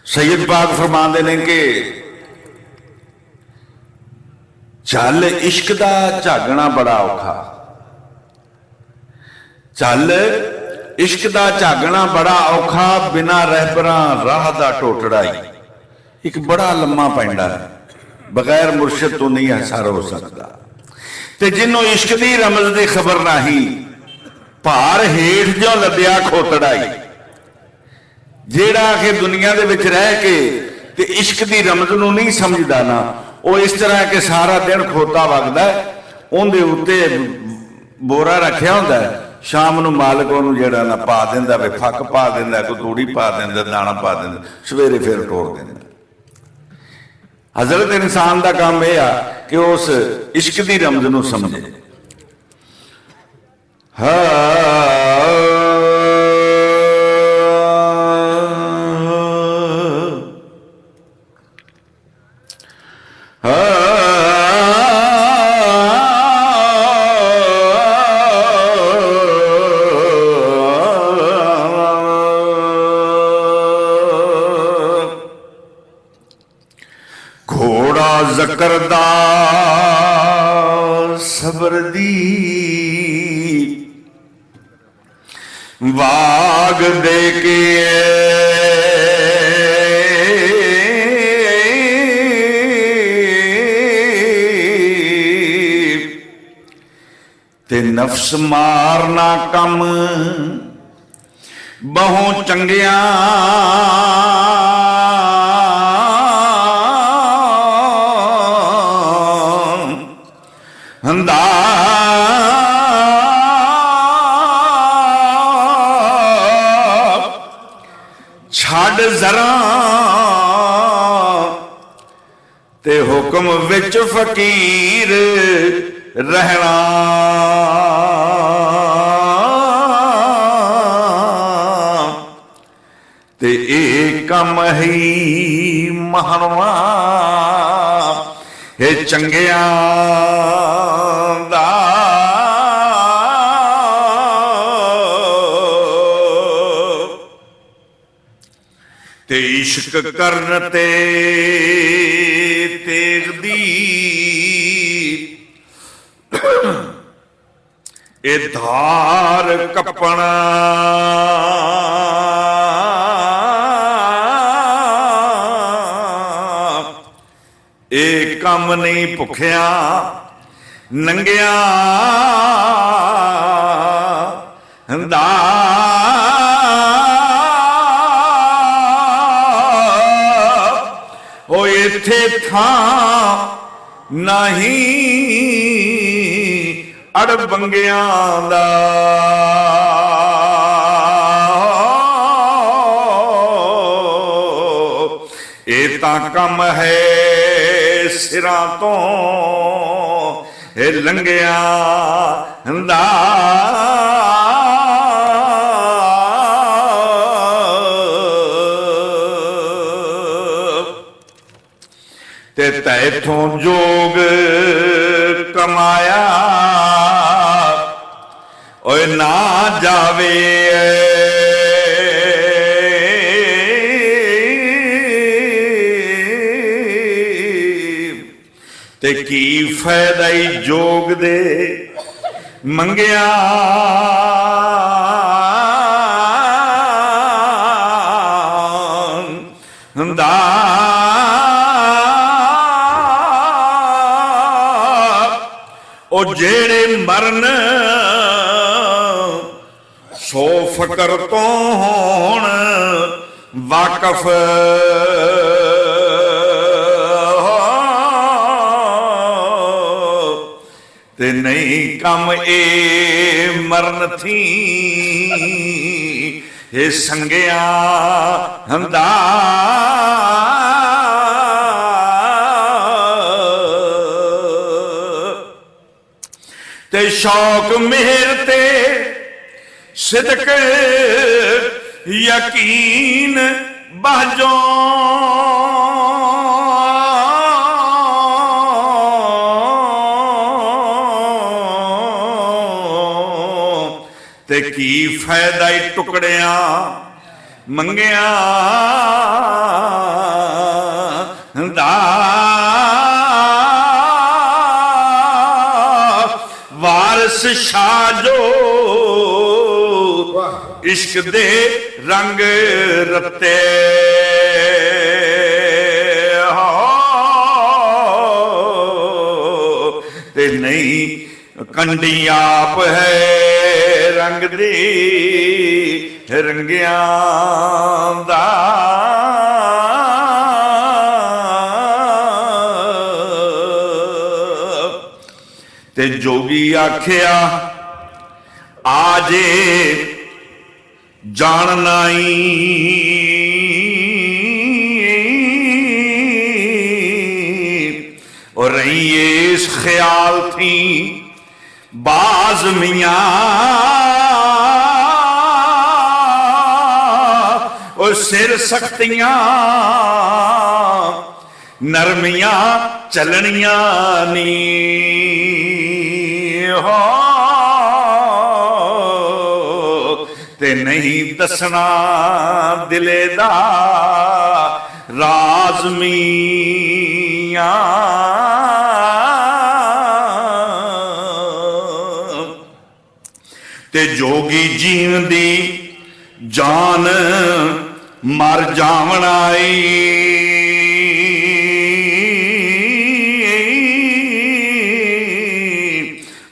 सैयद पाक फरमाते ने कि चल इश्क दा झागना बड़ा औखा, चल इश्क दा झागना बड़ा औखा, बिना रहबरां राह दा टोटड़ा ही एक बड़ा लम्मा पैंडा है, बगैर मुर्शद तो नहीं असर हो सकता। ते जिन्हों इश्क दी रमज दी खबर नहीं, भार हेठ जो लद्या खोतड़ा ही, जेड़ा कि दुनिया दे विच रह के ते इश्क दी रमज नूं नहीं समझदा ना, वो इस तरह के सारा दिन खोता वगदा है, उहदे उत्ते बोरा रखिया हुंदा है, शाम नूं मालिक उहनूं जेड़ा ना पा दिंदा वे, फक पा दिंदा, कोई तूड़ी पा दिंदा, दाना पा दिंदा, सवेरे फिर टोर दिंदा। हजरत इंसान का काम यह आ कि उस इश्क की रमज नूं समझे। घोड़ा जकरदा सबर दी वाग दे के ते नफ्स मारना कम बहु चंगिया हंदा छड़ जरा ते हुक्म विच फकीर रहना, ते एक कम ही महनवा हे चंगिया दा। ते इश्क करन ते तेग दी ए धार कपना, ए कम नहीं भुखिया नंगिया हंदा, ओ इत्थे थां नहीं अड़बंगियां दा। ए तां कम है सिरां तो लंघिया दा। ते तैथों जोग कमाया ओए ना जावे, ते की फायदा ही जोग दे मंगिया दा। ओ जेड़े मरन सो फकर तो होण वाकफ, ते नहीं कम ए मरन थी हे संगिया हंदा। ते शौक मेहर ते सिदक यकीन बहजो, ते की फायदा ही टुकड़िया मंगिया छाजो इश्क दे रंग रते ते नहीं कंडी आप है रंग दी रंगिया दा ते जोगी आख्या आजे जाननाई और रही इस ख्याल थी बाज मियाँ और सिर सख्तियां नरमियां चलनिया नी हो ते नहीं दसना दिले दा राज मियां ते जोगी जीवन दी जान मर जावण आई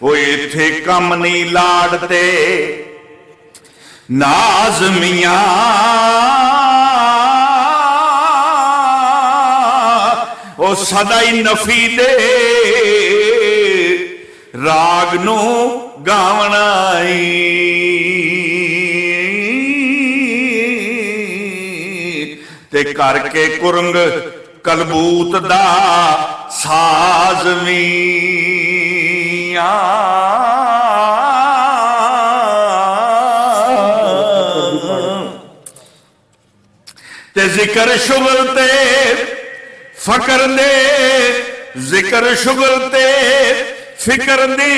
वो इथे कम नहीं लाड़ते नाज मियां वो सदा ही नफी दे राग नू गावण आई ते करके कुरंग कलबूत दा साज मियां ते जिक्र शुगल ते फकर दे जिक्र शुगल ते फिकर दे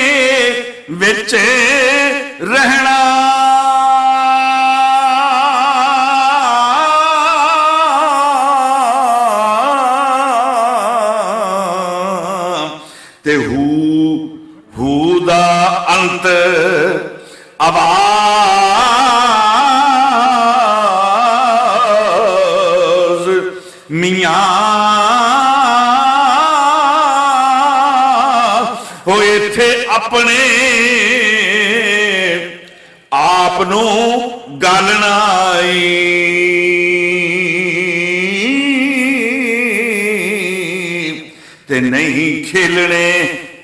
विच रहना ते हू दा अंत आवाज मियां हो इथे अपने आप नू गालना ते नहीं खेलने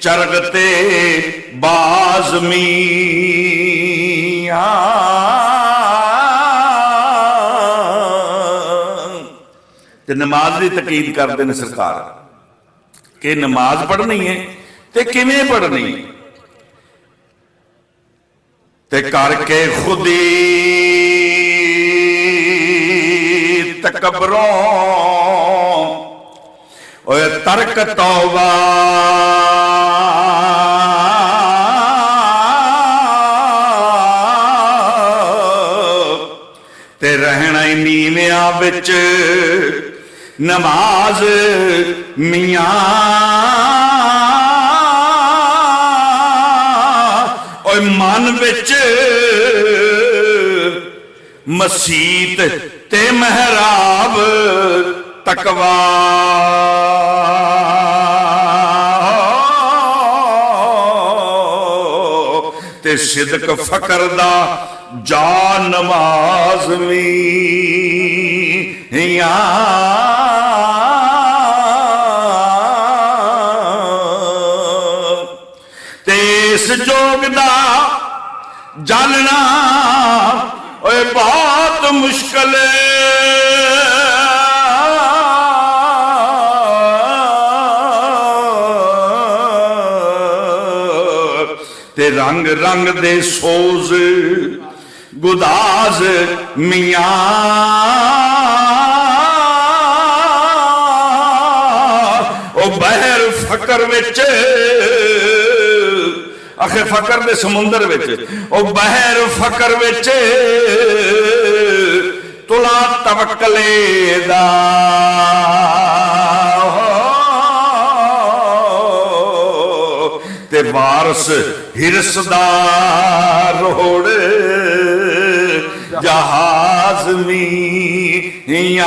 चरगते बाज मियां ते नमाज की तकीद करते हैं सरकार कि नमाज पढ़नी है ते किवें पढ़नी ते करके खुदी तकबरों ओए तर्क तौबा ते रहना ही नीविया विच नमाज मियां ओए मन विच मसीत ते महराब तकवा ते सिदक फकर दा जा नमाज मियां ते इस जोग दा जानना ओए बहुत मुश्किल ते रंग रंग दे सोज गुदाज मियां ओ बहर फकर विच आखे फकर दे समुंदर विच ओ बहर फकर विच तुला तवक्कले दा ਤੇ ਵਾਰਸ ਹਿਰਸ ਦਾ ਰੋੜ ਜਹਾਜ਼ ਮੀਆਂ